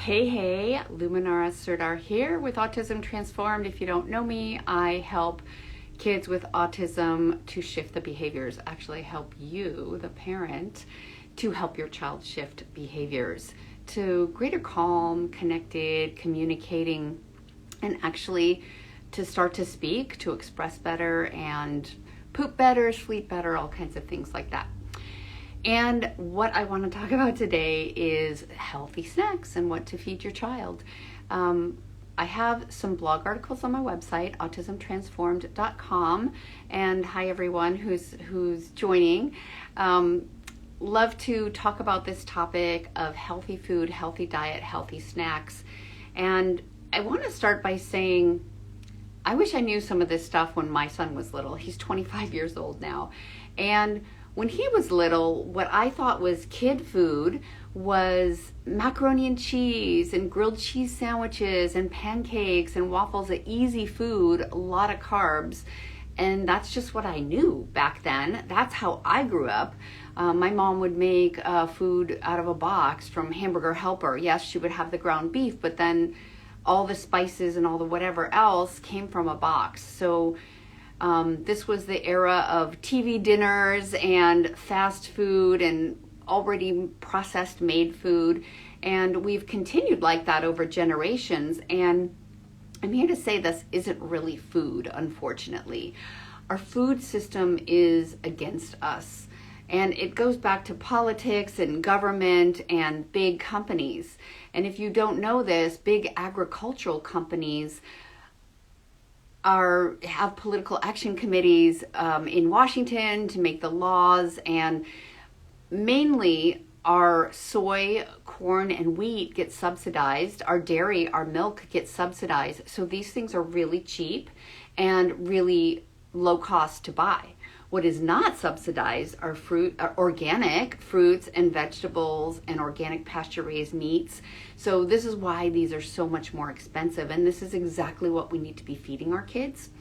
Hey, Luminara Serdar here with Autism Transformed. If you don't know me, I help kids with autism to shift the behaviors. Actually, help you, the parent, to help your child shift behaviors to greater calm, connected, communicating, and actually to start to speak, to express better and poop better, sleep better, all kinds of things like that. And what I want to talk about today is healthy snacks and what to feed your child. I have some blog articles on my website, autismtransformed.com. And hi everyone who's joining. Love to talk about this topic of healthy food, healthy diet, healthy snacks. And I want to start by saying, I wish I knew some of this stuff when my son was little. He's 25 years old now. And when he was little, what I thought was kid food was macaroni and cheese and grilled cheese sandwiches and pancakes and waffles, easy food, a lot of carbs. And that's just what I knew back then. That's how I grew up. My mom would make food out of a box from Hamburger Helper. Yes, she would have the ground beef, but then all the spices and all the whatever else came from a box. So this was the era of TV dinners and fast food and already processed made food. And we've continued like that over generations. And I'm here to say this isn't really food, unfortunately. Our food system is against us. And it goes back to politics and government and big companies. And if you don't know this, big agricultural companies have political action committees in Washington to make the laws, and mainly our soy, corn, and wheat get subsidized. Our dairy, our milk gets subsidized. So these things are really cheap and really low cost to buy. What is not subsidized are organic fruits and vegetables and organic pasture-raised meats. So this is why these are so much more expensive, and this is exactly what we need to be feeding our kids.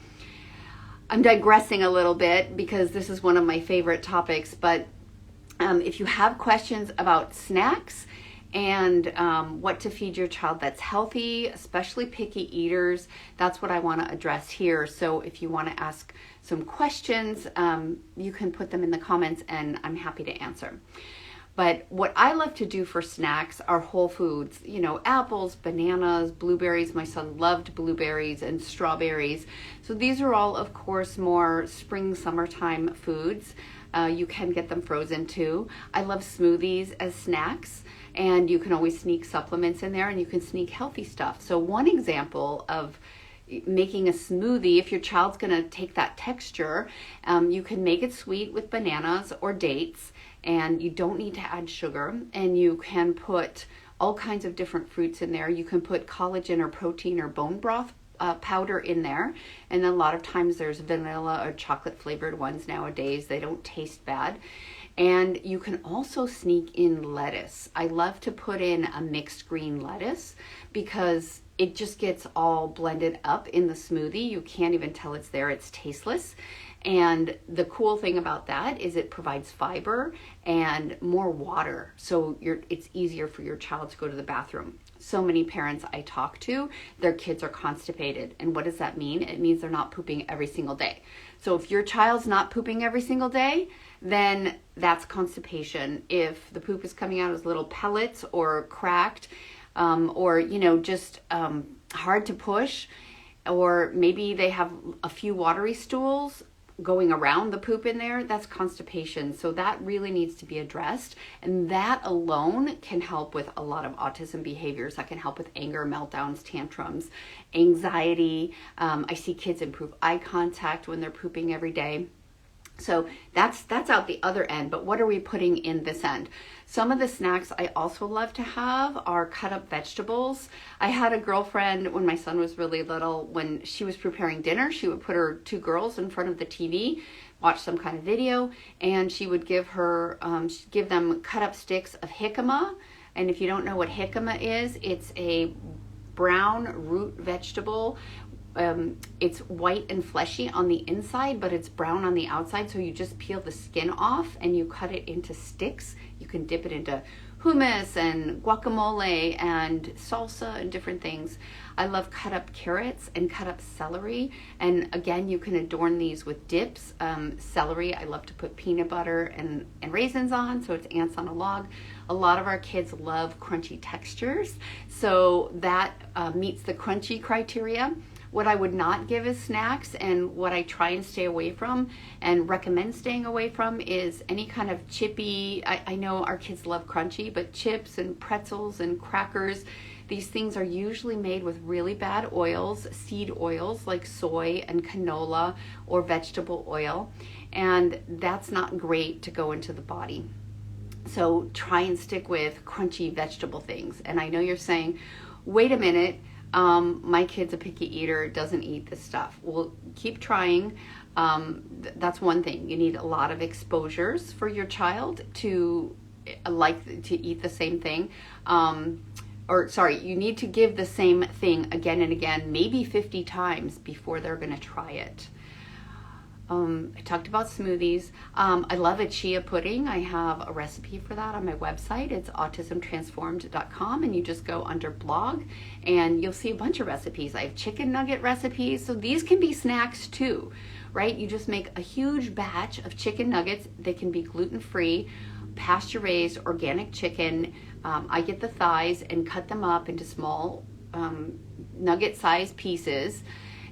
I'm digressing a little bit because this is one of my favorite topics, but if you have questions about snacks and what to feed your child that's healthy, especially picky eaters, that's what I want to address here. So if you want to ask some questions, you can put them in the comments and I'm happy to answer. But what I love to do for snacks are whole foods, apples, bananas, blueberries. My son loved blueberries and strawberries. So these are all, of course, more spring, summertime foods. You can get them frozen too. I love smoothies as snacks, and you can always sneak supplements in there and you can sneak healthy stuff. So one example of making a smoothie, if your child's going to take that texture, you can make it sweet with bananas or dates, and you don't need to add sugar, and you can put all kinds of different fruits in there. You can put collagen or protein or bone broth powder in there, and a lot of times there's vanilla or chocolate flavored ones nowadays. They don't taste bad. And you can also sneak in lettuce. I love to put in a mixed green lettuce because it just gets all blended up in the smoothie. You can't even tell it's there. It's tasteless. And the cool thing about that is it provides fiber and more water. So it's easier for your child to go to the bathroom. So many parents I talk to, their kids are constipated. And what does that mean? It means they're not pooping every single day. So if your child's not pooping every single day, then that's constipation. If the poop is coming out as little pellets or cracked, or just hard to push, or maybe they have a few watery stools going around the poop in there, that's constipation. So that really needs to be addressed, and that alone can help with a lot of autism behaviors. That can help with anger, meltdowns, tantrums, anxiety. I see kids improve eye contact when they're pooping every day. So that's out the other end, but what are we putting in this end? Some of the snacks I also love to have are cut up vegetables. I had a girlfriend when my son was really little, when she was preparing dinner, she would put her two girls in front of the TV, watch some kind of video, and she would give them cut up sticks of jicama. And if you don't know what jicama is, it's a brown root vegetable. It's white and fleshy on the inside, but it's brown on the outside. So you just peel the skin off and you cut it into sticks. You can dip it into hummus and guacamole and salsa and different things. I love cut up carrots and cut up celery. And again, you can adorn these with dips. Celery, I love to put peanut butter and raisins on, so it's ants on a log. A lot of our kids love crunchy textures, so that meets the crunchy criteria. What I would not give as snacks, and what I try and stay away from and recommend staying away from, is any kind of chippy, I know our kids love crunchy, but chips and pretzels and crackers, these things are usually made with really bad oils, seed oils like soy and canola or vegetable oil, and that's not great to go into the body. So try and stick with crunchy vegetable things. And I know you're saying, wait a minute, my kid's a picky eater, doesn't eat this stuff. Well, keep trying. That's one thing. You need a lot of exposures for your child to eat the same thing. You need to give the same thing again and again, maybe 50 times before they're going to try it. I talked about smoothies. I love a chia pudding. I have a recipe for that on my website. It's autismtransformed.com, and you just go under blog and you'll see a bunch of recipes. I have chicken nugget recipes. So these can be snacks too, right? You just make a huge batch of chicken nuggets. They can be gluten-free, pasture-raised, organic chicken. I get the thighs and cut them up into small nugget-sized pieces.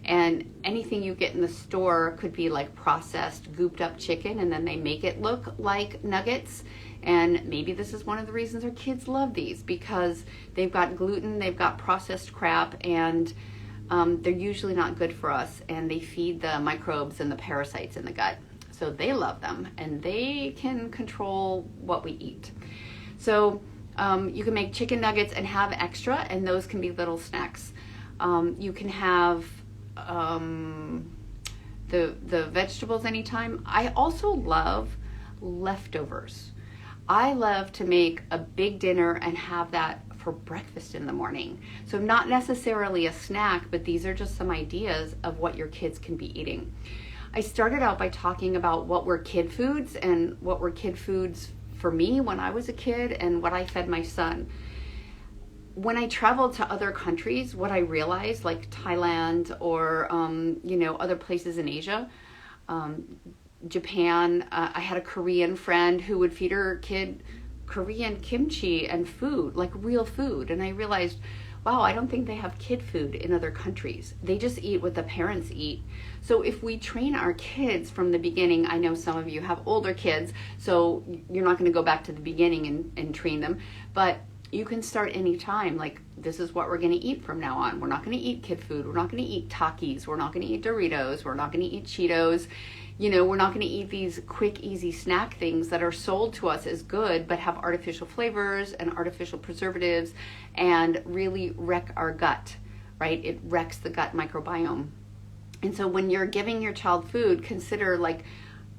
And anything you get in the store could be like processed, gooped up chicken, and then they make it look like nuggets. And maybe this is one of the reasons our kids love these, because they've got gluten, they've got processed crap, and they're usually not good for us, and they feed the microbes and the parasites in the gut. So they love them, and they can control what we eat. So you can make chicken nuggets and have extra, and those can be little snacks. You can have the vegetables anytime. I also love leftovers. I love to make a big dinner and have that for breakfast in the morning. So not necessarily a snack, but these are just some ideas of what your kids can be eating. I started out by talking about what were kid foods and what were kid foods for me when I was a kid and what I fed my son. When I traveled to other countries, what I realized, like Thailand or other places in Asia, Japan, I had a Korean friend who would feed her kid Korean kimchi and food, like real food. And I realized, wow, I don't think they have kid food in other countries. They just eat what the parents eat. So if we train our kids from the beginning, I know some of you have older kids, so you're not going to go back to the beginning and train them, but you can start anytime. Like, this is what we're going to eat from now on. We're not going to eat kid food. We're not going to eat Takis. We're not going to eat Doritos. We're not going to eat Cheetos. We're not going to eat these quick, easy snack things that are sold to us as good, but have artificial flavors and artificial preservatives and really wreck our gut, right? It wrecks the gut microbiome. And so when you're giving your child food, consider, like,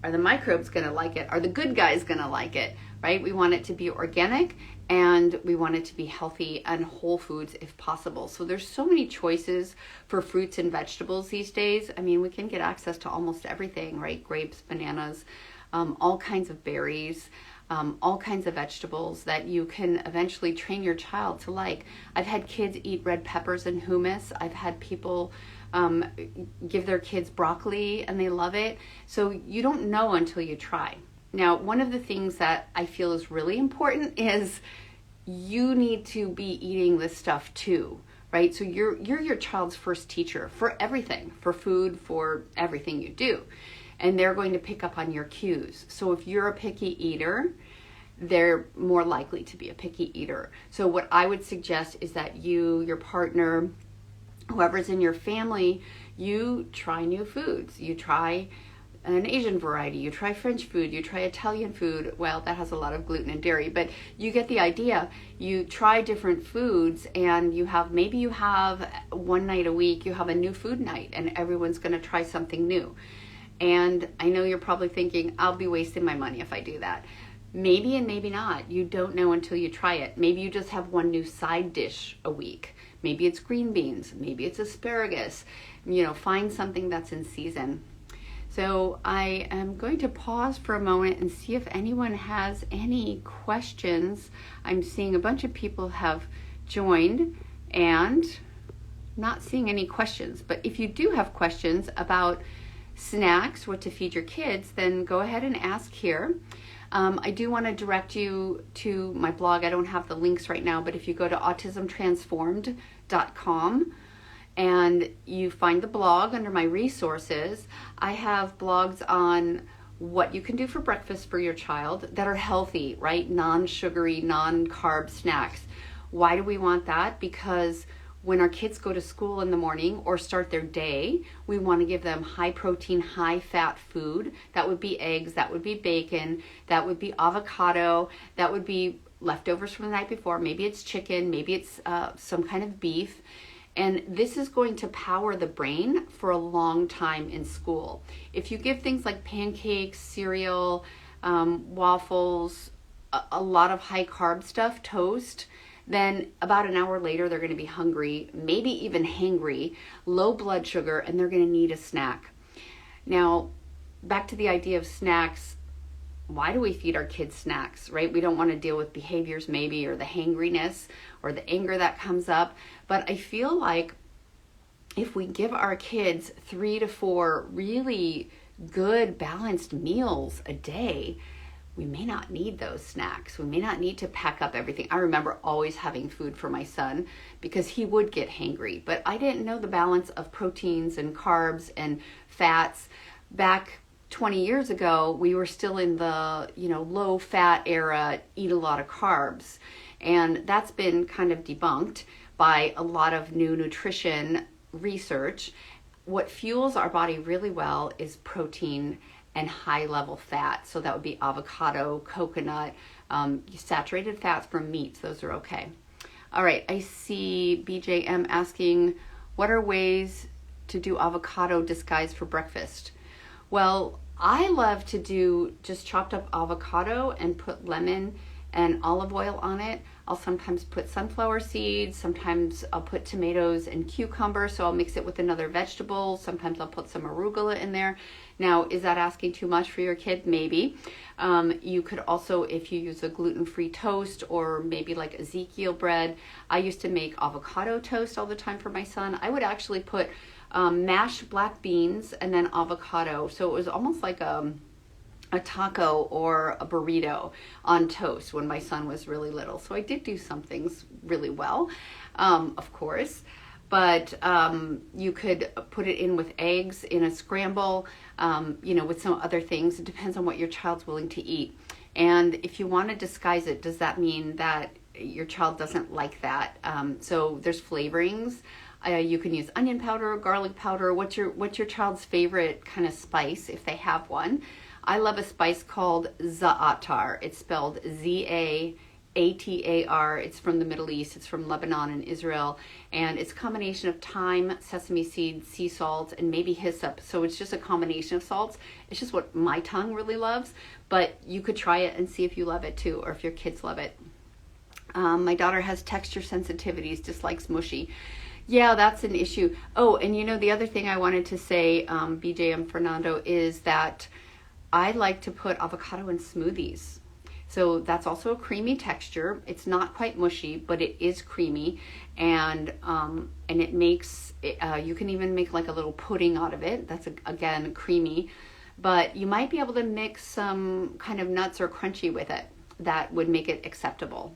are the microbes going to like it? Are the good guys going to like it, right? We want it to be organic, and we want it to be healthy and whole foods if possible. So there's so many choices for fruits and vegetables these days. I mean, we can get access to almost everything, right? Grapes, bananas, all kinds of berries, all kinds of vegetables that you can eventually train your child to like. I've had kids eat red peppers and hummus. I've had people give their kids broccoli and they love it. So you don't know until you try. Now, one of the things that I feel is really important is you need to be eating this stuff too, right? So you're your child's first teacher for everything, for food, for everything you do. And they're going to pick up on your cues. So if you're a picky eater, they're more likely to be a picky eater. So what I would suggest is that you, your partner, whoever's in your family, you try new foods. You try an Asian variety, you try French food, you try Italian food. Well, that has a lot of gluten and dairy, but you get the idea. You try different foods, and maybe you have one night a week, you have a new food night, and everyone's going to try something new. And I know you're probably thinking, I'll be wasting my money if I do that. Maybe and maybe not. You don't know until you try it. Maybe you just have one new side dish a week. Maybe it's green beans, maybe it's asparagus. Find something that's in season. So I am going to pause for a moment and see if anyone has any questions. I'm seeing a bunch of people have joined and not seeing any questions. But if you do have questions about snacks, what to feed your kids, then go ahead and ask here. I do want to direct you to my blog. I don't have the links right now, but if you go to autismtransformed.com and you find the blog under my resources, I have blogs on what you can do for breakfast for your child that are healthy, right? Non-sugary, non-carb snacks. Why do we want that? Because when our kids go to school in the morning or start their day, we want to give them high protein, high fat food. That would be eggs, that would be bacon, that would be avocado, that would be leftovers from the night before. Maybe it's chicken, maybe it's some kind of beef. And this is going to power the brain for a long time in school. If you give things like pancakes, cereal, waffles, a lot of high carb stuff, toast, then about an hour later, they're going to be hungry, maybe even hangry, low blood sugar, and they're going to need a snack. Now, back to the idea of snacks. Why do we feed our kids snacks, right? We don't want to deal with behaviors maybe, or the hangriness or the anger that comes up. But I feel like if we give our kids 3 to 4 really good balanced meals a day, we may not need those snacks. We may not need to pack up everything. I remember always having food for my son because he would get hangry, but I didn't know the balance of proteins and carbs and fats. Back 20 years ago, we were still in the, low fat era, eat a lot of carbs. And that's been kind of debunked by a lot of new nutrition research. What fuels our body really well is protein and high level fat. So that would be avocado, coconut, saturated fats from meats. Those are okay. All right, I see BJM asking, what are ways to do avocado disguised for breakfast? Well, I love to do just chopped up avocado and put lemon and olive oil on it. I'll sometimes put sunflower seeds, sometimes I'll put tomatoes and cucumber, so I'll mix it with another vegetable. Sometimes I'll put some arugula in there. Now, is that asking too much for your kid? Maybe. You could also, if you use a gluten-free toast or maybe like Ezekiel bread, I used to make avocado toast all the time for my son. I would actually put mashed black beans and then avocado, so it was almost like a taco or a burrito on toast when my son was really little. So I did do some things really well, of course, but you could put it in with eggs in a scramble, with some other things. It depends on what your child's willing to eat. And if you want to disguise it, does that mean that your child doesn't like that? So there's flavorings. You can use onion powder, garlic powder. What's your child's favorite kind of spice if they have one? I love a spice called za'atar. It's spelled Z-A-A-T-A-R. It's from the Middle East. It's from Lebanon and Israel. And it's a combination of thyme, sesame seeds, sea salt, and maybe hyssop. So it's just a combination of salts. It's just what my tongue really loves. But you could try it and see if you love it too, or if your kids love it. My daughter has texture sensitivities, dislikes mushy. Yeah, that's an issue. Oh, and the other thing I wanted to say, BJ and Fernando, is that I like to put avocado in smoothies. So that's also a creamy texture. It's not quite mushy, but it is creamy, and it makes you can even make like a little pudding out of it. That's again creamy, but you might be able to mix some kind of nuts or crunchy with it. That would make it acceptable.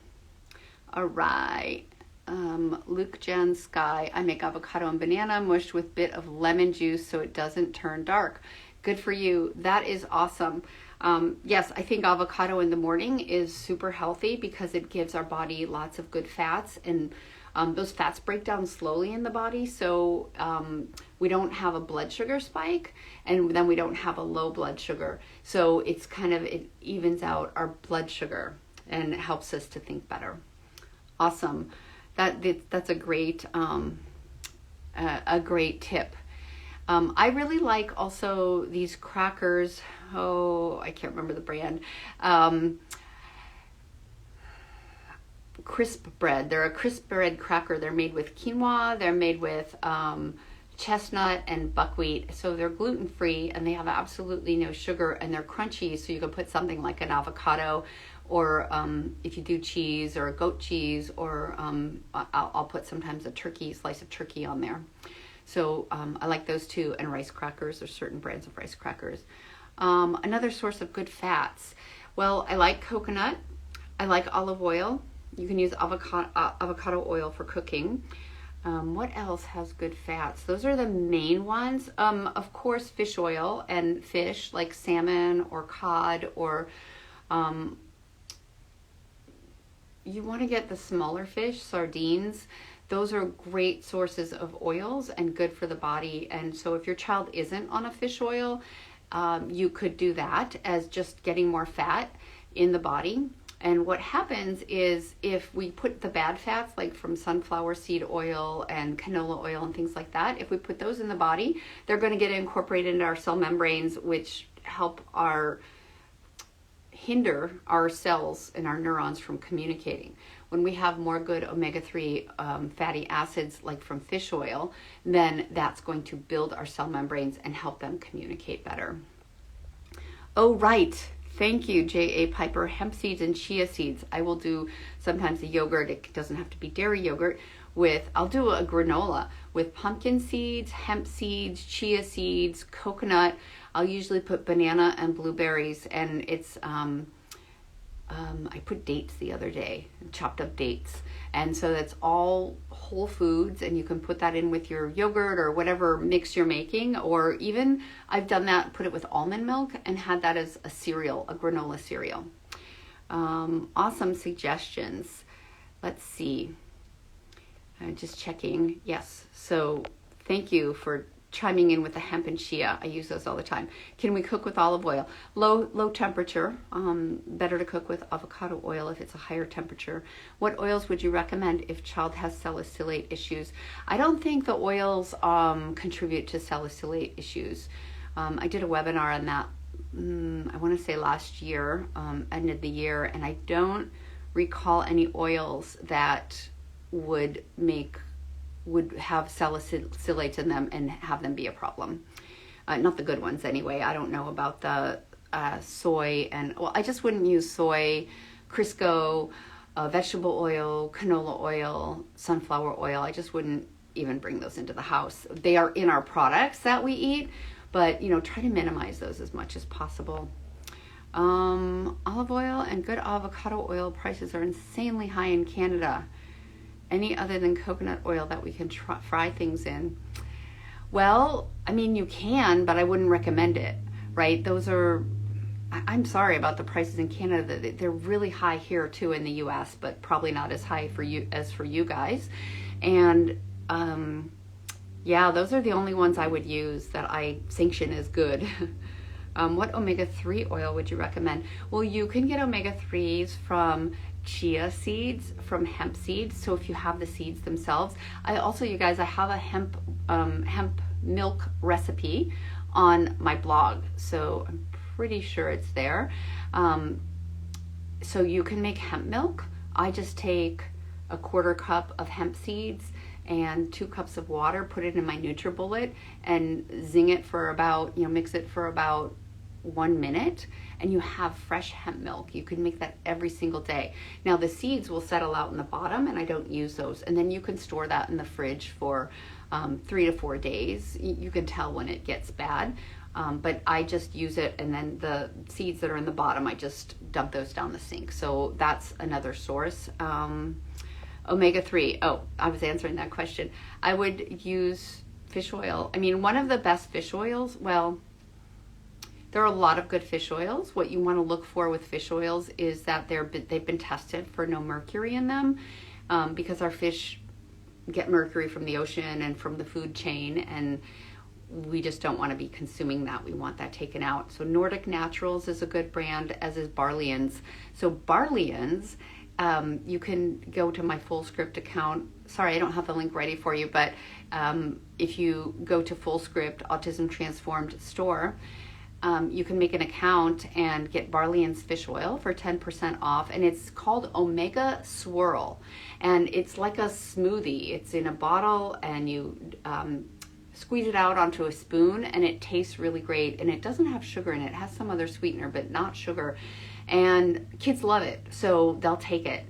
All right. Luke Jan Sky, I make avocado and banana mushed with bit of lemon juice so it doesn't turn dark. Good for you. That is awesome. Yes, I think avocado in the morning is super healthy because it gives our body lots of good fats, and those fats break down slowly in the body, so we don't have a blood sugar spike, and then we don't have a low blood sugar. So it evens out our blood sugar and it helps us to think better. Awesome. That's a great tip. I really like also these crackers. Oh, I can't remember the brand. Crisp bread. They're a crisp bread cracker. They're made with quinoa. They're made with chestnut and buckwheat. So they're gluten-free and they have absolutely no sugar and they're crunchy. So you can put something like an avocado, or if you do cheese or goat cheese, or I'll put sometimes a slice of turkey on there. So I like those too, and rice crackers. There's certain brands of rice crackers. Another source of good fats. Well, I like coconut. I like olive oil. You can use avocado oil for cooking. What else has good fats? Those are the main ones. Of course, fish oil and fish like salmon or cod, or you want to get the smaller fish, sardines. Those are great sources of oils and good for the body. And so if your child isn't on a fish oil, you could do that as just getting more fat in the body. And what happens is if we put the bad fats, like from sunflower seed oil and canola oil and things like that, if we put those in the body, they're going to get incorporated into our cell membranes, which help hinder our cells and our neurons from communicating. When we have more good omega-3 fatty acids, like from fish oil, then that's going to build our cell membranes and help them communicate better. Oh, right. Thank you, J.A. Piper. Hemp seeds and chia seeds. I will do sometimes a yogurt. It doesn't have to be dairy yogurt. I'll do a granola with pumpkin seeds, hemp seeds, chia seeds, coconut. I'll usually put banana and blueberries, and it's I put dates the other day, chopped up dates. And so that's all whole foods, and you can put that in with your yogurt or whatever mix you're making, or even I've done that, put it with almond milk and had that as a cereal, a granola cereal. Awesome suggestions. Let's see. I'm just checking. Yes. So thank you for chiming in with the hemp and chia. I use those all the time. Can we cook with olive oil? Low temperature. Better to cook with avocado oil if it's a higher temperature. What oils would you recommend if child has salicylate issues? I don't think the oils contribute to salicylate issues. I did a webinar on that, I want to say last year, end of the year, and I don't recall any oils that would have salicylates in them and have them be a problem. Not the good ones anyway. I don't know about the soy I just wouldn't use soy, Crisco, vegetable oil, canola oil, sunflower oil. I just wouldn't even bring those into the house. They are in our products that we eat, but try to minimize those as much as possible. Olive oil and good avocado oil prices are insanely high in Canada. Any other than coconut oil that we can fry things in? Well, I mean, you can, but I wouldn't recommend it, right? I'm sorry about the prices in Canada. They're really high here too in the US, but probably not as high as for you guys. And yeah, those are the only ones I would use that I sanction as good. What omega-3 oil would you recommend? Well, you can get omega-3s from chia seeds, from hemp seeds. So if you have the seeds themselves, I have a hemp milk recipe on my blog. So I'm pretty sure it's there. So you can make hemp milk. I just take a 1/4 cup of hemp seeds and 2 cups of water, put it in my NutriBullet and zing it for about, mix it for about 1 minute, and you have fresh hemp milk. You can make that every single day. Now the seeds will settle out in the bottom, and I don't use those. And then you can store that in the fridge for 3 to 4 days. You can tell when it gets bad, but I just use it, and then the seeds that are in the bottom, I just dump those down the sink. So that's another source. Omega-3. Oh, I was answering that question. I would use fish oil. I mean, one of the best fish oils, well, there are a lot of good fish oils. What you want to look for with fish oils is that they've been tested for no mercury in them, because our fish get mercury from the ocean and from the food chain, and we just don't want to be consuming that. We want that taken out. So Nordic Naturals is a good brand, as is Barlean's. So Barlean's, you can go to my FullScript account. Sorry, I don't have the link ready for you, but if you go to FullScript Autism Transformed store, you can make an account and get Barlean's fish oil for 10% off, and it's called Omega Swirl, and it's like a smoothie. It's in a bottle, and you squeeze it out onto a spoon, and it tastes really great. And it doesn't have sugar in it. It has some other sweetener, but not sugar. And kids love it, so they'll take it.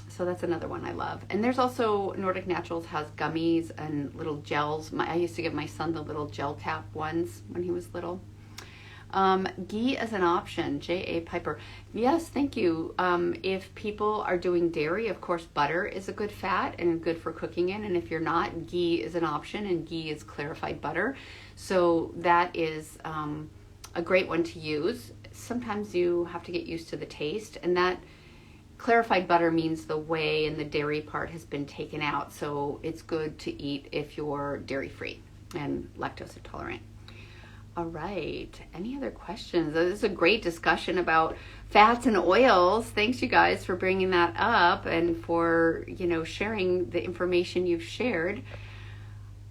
So that's another one I love. And there's also, Nordic Naturals has gummies and little gels. I used to give my son the little gel cap ones when he was little. Ghee as an option, J.A. Piper. Yes, thank you. If people are doing dairy, of course, butter is a good fat and good for cooking in. And if you're not, ghee is an option, and ghee is clarified butter. So that is a great one to use. Sometimes you have to get used to the taste, and that clarified butter means the whey and the dairy part has been taken out. So it's good to eat if you're dairy-free and lactose intolerant. All right. Any other questions? This is a great discussion about fats and oils. Thanks, you guys, for bringing that up and for, sharing the information you've shared.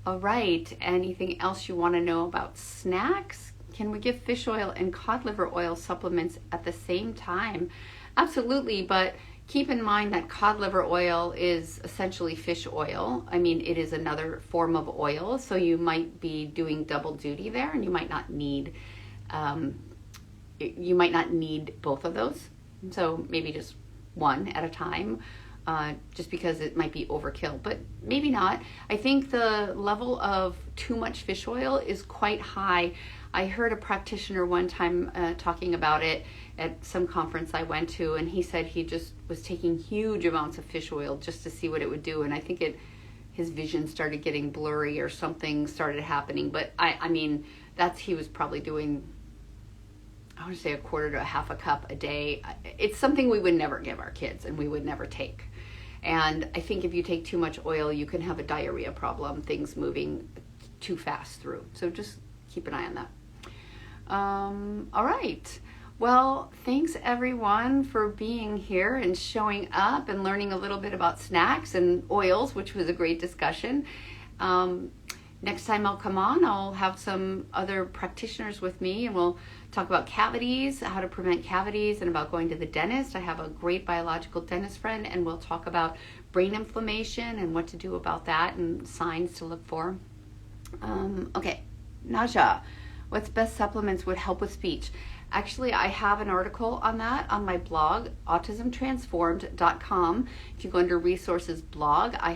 All right. Anything else you want to know about snacks? Can we give fish oil and cod liver oil supplements at the same time? Absolutely, but keep in mind that cod liver oil is essentially fish oil. I mean, it is another form of oil, so you might be doing double duty there, and you might not need both of those. So maybe just one at a time, just because it might be overkill, but maybe not. I think the level of too much fish oil is quite high. I heard a practitioner one time talking about it at some conference I went to, and he said he just was taking huge amounts of fish oil just to see what it would do, and I think his vision started getting blurry or something started happening. But I mean, he was probably doing, I want to say, a quarter to a half a cup a day. It's something we would never give our kids and we would never take. And I think if you take too much oil, you can have a diarrhea problem, things moving too fast through. So just keep an eye on that. All right. Well, thanks everyone for being here and showing up and learning a little bit about snacks and oils, which was a great discussion. Next time I'll come on, I'll have some other practitioners with me, and we'll talk about cavities, how to prevent cavities, and about going to the dentist. I have a great biological dentist friend, and we'll talk about brain inflammation and what to do about that and signs to look for. Okay, Naja, what's best supplements would help with speech? Actually, I have an article on that on my blog, autismtransformed.com. If you go under resources blog, I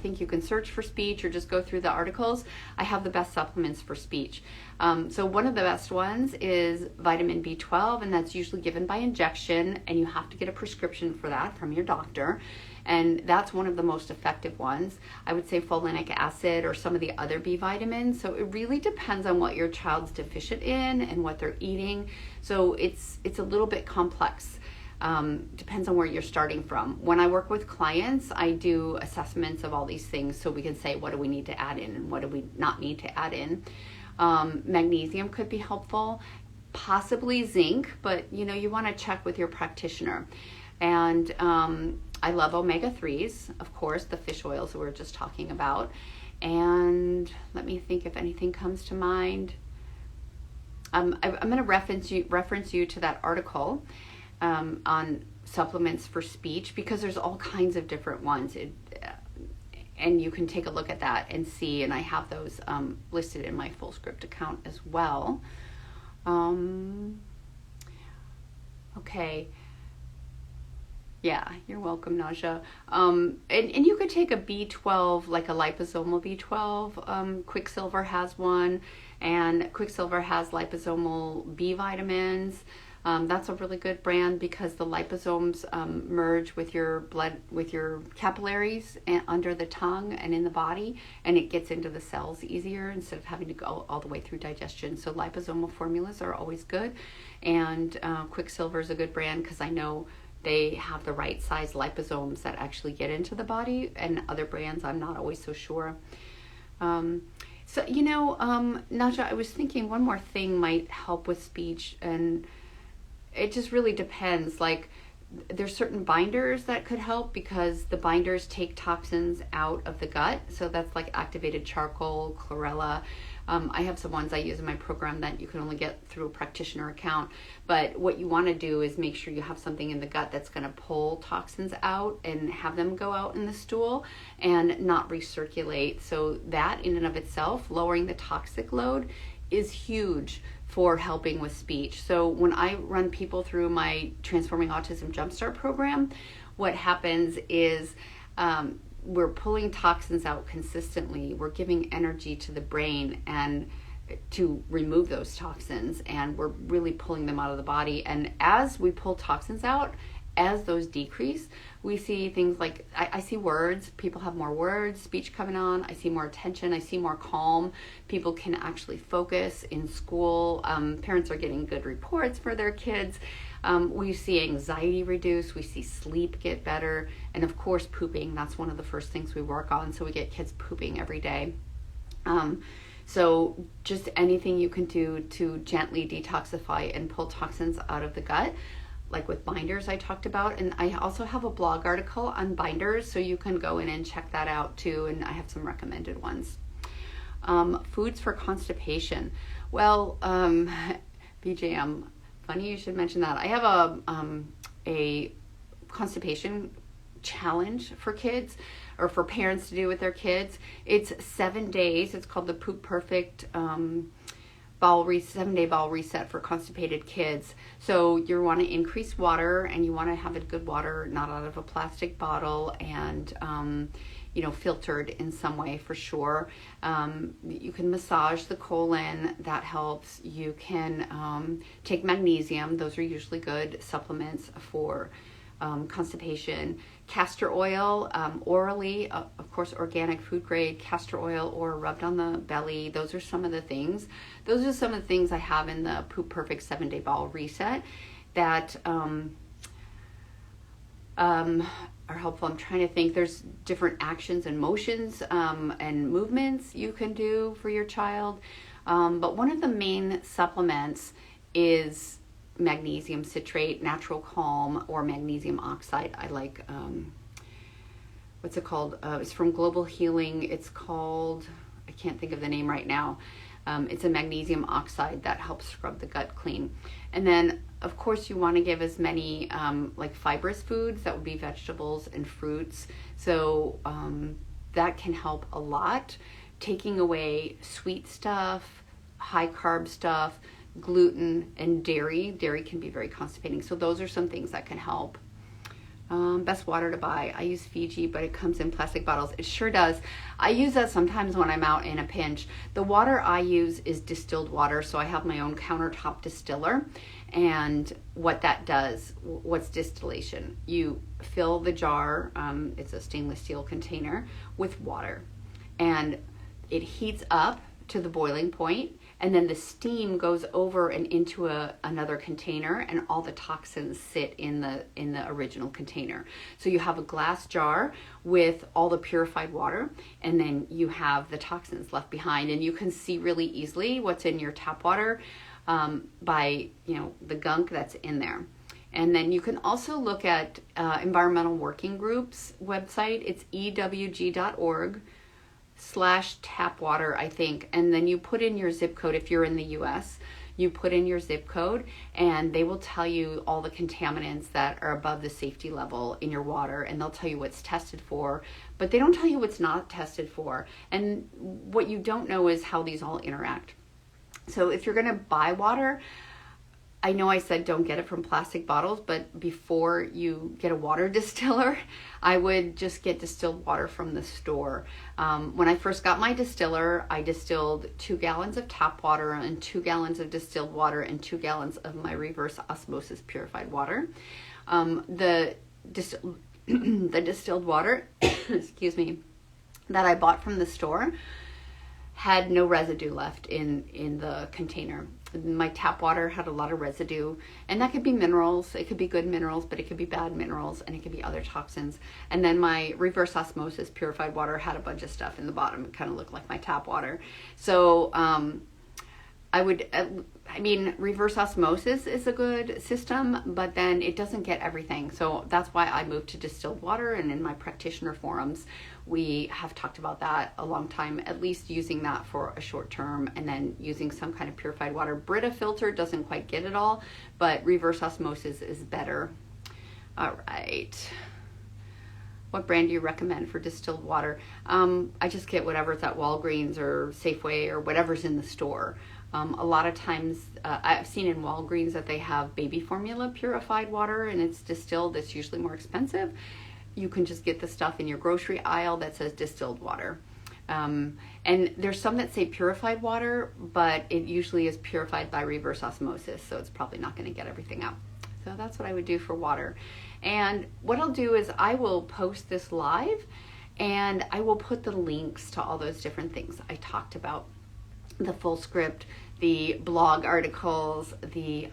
think you can search for speech or just go through the articles. I have the best supplements for speech. So one of the best ones is vitamin B12, and that's usually given by injection, and you have to get a prescription for that from your doctor. And that's one of the most effective ones. I would say folinic acid or some of the other B vitamins. So it really depends on what your child's deficient in and what they're eating. So it's a little bit complex. Depends on where you're starting from. When I work with clients, I do assessments of all these things so we can say what do we need to add in and what do we not need to add in. Magnesium could be helpful, possibly zinc, but you want to check with your practitioner. And I love omega-3s, of course, the fish oils that we were just talking about. And let me think if anything comes to mind. I'm going to reference you to that article on supplements for speech, because there's all kinds of different ones. And you can take a look at that and see, and I have those listed in my Full Script account as well. Okay. Yeah, you're welcome, Naja. And you could take a B12, like a liposomal B12. Quicksilver has one, and Quicksilver has liposomal B vitamins. That's a really good brand because the liposomes merge with your blood, with your capillaries under the tongue and in the body, and it gets into the cells easier instead of having to go all the way through digestion. So liposomal formulas are always good, and Quicksilver is a good brand because I know they have the right size liposomes that actually get into the body, and other brands I'm not always so sure. So, Naja, I was thinking one more thing might help with speech, and it just really depends. Like, there's certain binders that could help because the binders take toxins out of the gut. So that's like activated charcoal, chlorella. I have some ones I use in my program that you can only get through a practitioner account. But what you want to do is make sure you have something in the gut that's going to pull toxins out and have them go out in the stool and not recirculate. So that in and of itself, lowering the toxic load, is huge for helping with speech. So when I run people through my Transforming Autism Jumpstart program, what happens is we're pulling toxins out consistently. We're giving energy to the brain and to remove those toxins, and we're really pulling them out of the body. And as we pull toxins out, as those decrease, we see things like, I see words, people have more words, speech coming on, I see more attention, I see more calm, people can actually focus in school, parents are getting good reports for their kids, we see anxiety reduce, we see sleep get better, and of course pooping, that's one of the first things we work on, so we get kids pooping every day. So just anything you can do to gently detoxify and pull toxins out of the gut, like with binders I talked about. And I also have a blog article on binders, so you can go in and check that out too, and I have some recommended ones. Foods for constipation. Well, BJM, funny you should mention that. I have a constipation challenge for kids, or for parents to do with their kids. It's 7 days. It's called the Poop Perfect 7-day bowel reset for constipated kids. So you want to increase water, and you want to have it good water, not out of a plastic bottle, and filtered in some way for sure. You can massage the colon, that helps. You can take magnesium. Those are usually good supplements for constipation. Castor oil, orally, of course, organic food grade castor oil, or rubbed on the belly. Those are some of the things. Those are some of the things I have in the Poop Perfect 7-day bowel reset that are helpful. I'm trying to think. There's different actions and motions and movements you can do for your child. But one of the main supplements is magnesium citrate, natural calm, or magnesium oxide. I like, what's it called? It's from Global Healing. It's called, I can't think of the name right now. It's a magnesium oxide that helps scrub the gut clean. And then, of course, you want to give as many like fibrous foods. That would be vegetables and fruits. So that can help a lot. Taking away sweet stuff, high carb stuff, gluten, and dairy. Dairy can be very constipating. So those are some things that can help. Best water to buy. I use Fiji, but it comes in plastic bottles. It sure does. I use that sometimes when I'm out in a pinch. The water I use is distilled water, so I have my own countertop distiller. And what that does, what's distillation? You fill the jar, it's a stainless steel container, with water. And it heats up to the boiling point, and then the steam goes over and into another container, and all the toxins sit in the original container. So you have a glass jar with all the purified water, and then you have the toxins left behind, and you can see really easily what's in your tap water by the gunk that's in there. And then you can also look at Environmental Working Group's website. It's ewg.org/tapwater, I think, and then you put in your zip code. If you're in the US, you put in your zip code, and they will tell you all the contaminants that are above the safety level in your water, and they'll tell you what's tested for, but they don't tell you what's not tested for. And what you don't know is how these all interact. So if you're going to buy water, I know I said don't get it from plastic bottles, but before you get a water distiller, I would just get distilled water from the store. When I first got my distiller, I distilled 2 gallons of tap water and 2 gallons of distilled water and 2 gallons of my reverse osmosis purified water. The distilled water, excuse me, that I bought from the store had no residue left in the container. My tap water had a lot of residue, and that could be minerals. It could be good minerals, but it could be bad minerals, and it could be other toxins. And then my reverse osmosis purified water had a bunch of stuff in the bottom. It kind of looked like my tap water. So I mean, reverse osmosis is a good system, but then it doesn't get everything. So that's why I moved to distilled water. And in my practitioner forums, we have talked about that a long time, at least using that for a short term and then using some kind of purified water. Brita filter doesn't quite get it all, but reverse osmosis is better. All right. What brand do you recommend for distilled water? I just get whatever's at Walgreens or Safeway or whatever's in the store. A lot of times I've seen in Walgreens that they have baby formula purified water and it's distilled. It's usually more expensive. You can just get the stuff in your grocery aisle that says distilled water. And there's some that say purified water, but it usually is purified by reverse osmosis, so it's probably not going to get everything out. So that's what I would do for water. And what I'll do is I will post this live and I will put the links to all those different things I talked about. The full script, the blog articles, the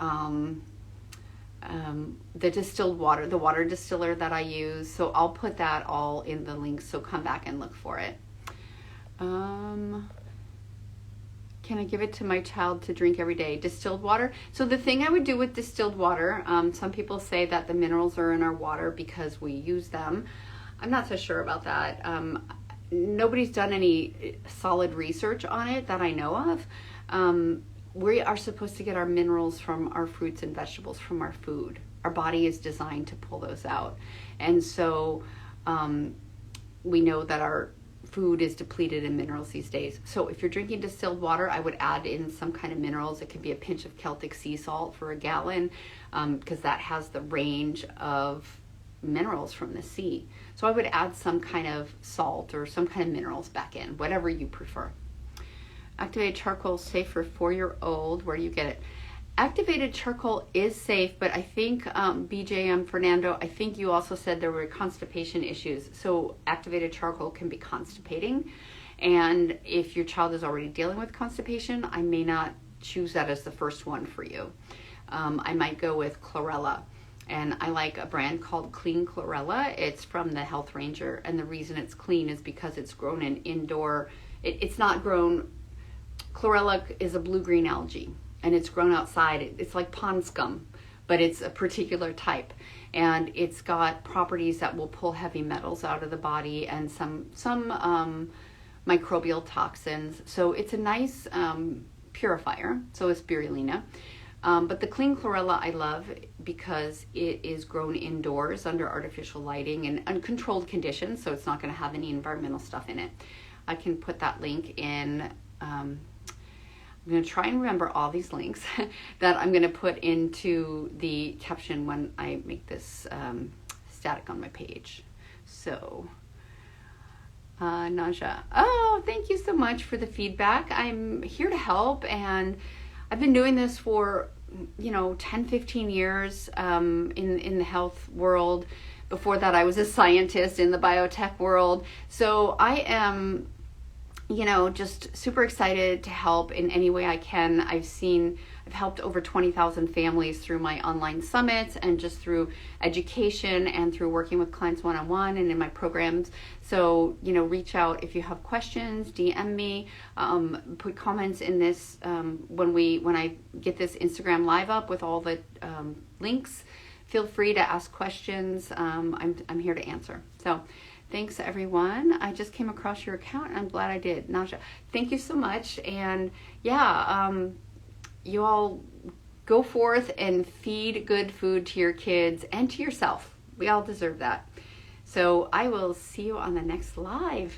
distilled water, the water distiller that I use. So I'll put that all in the links, so come back and look for it. Can I give it to my child to drink every day? Distilled water. So the thing I would do with distilled water, some people say that the minerals are in our water because we use them. I'm not so sure about that. Nobody's done any solid research on it that I know of. We are supposed to get our minerals from our fruits and vegetables, from our food. Our body is designed to pull those out. And so we know that our food is depleted in minerals these days. So if you're drinking distilled water, I would add in some kind of minerals. It could be a pinch of Celtic sea salt for a gallon, because that has the range of minerals from the sea. So I would add some kind of salt or some kind of minerals back in, whatever you prefer. Activated charcoal safe for 4-year-old. Where do you get it? Activated charcoal is safe, but I think BJM Fernando, I think you also said there were constipation issues. So activated charcoal can be constipating. And if your child is already dealing with constipation, I may not choose that as the first one for you. I might go with Chlorella. And I like a brand called Clean Chlorella. It's from the Health Ranger. And the reason it's clean is because it's grown in indoor. It's not grown, Chlorella is a blue-green algae. And it's grown outside. It's like pond scum, but it's a particular type. And it's got properties that will pull heavy metals out of the body and some microbial toxins. So it's a nice purifier. So is spirulina. But the Clean Chlorella I love because it is grown indoors under artificial lighting and uncontrolled conditions, so it's not going to have any environmental stuff in it. I can put that link in. I'm going to try and remember all these links that I'm going to put into the caption when I make this static on my page. So, Naja. Oh, thank you so much for the feedback. I'm here to help, and I've been doing this for, 10, 15 years in the health world. Before that, I was a scientist in the biotech world. So I am, just super excited to help in any way I can. I've helped over 20,000 families through my online summits and just through education and through working with clients one-on-one and in my programs. So, reach out if you have questions, DM me, put comments in this, when I get this Instagram live up with all the links, feel free to ask questions. I'm here to answer. So thanks everyone. I just came across your account and I'm glad I did. Naja, thank you so much. And you all go forth and feed good food to your kids and to yourself. We all deserve that. So I will see you on the next live.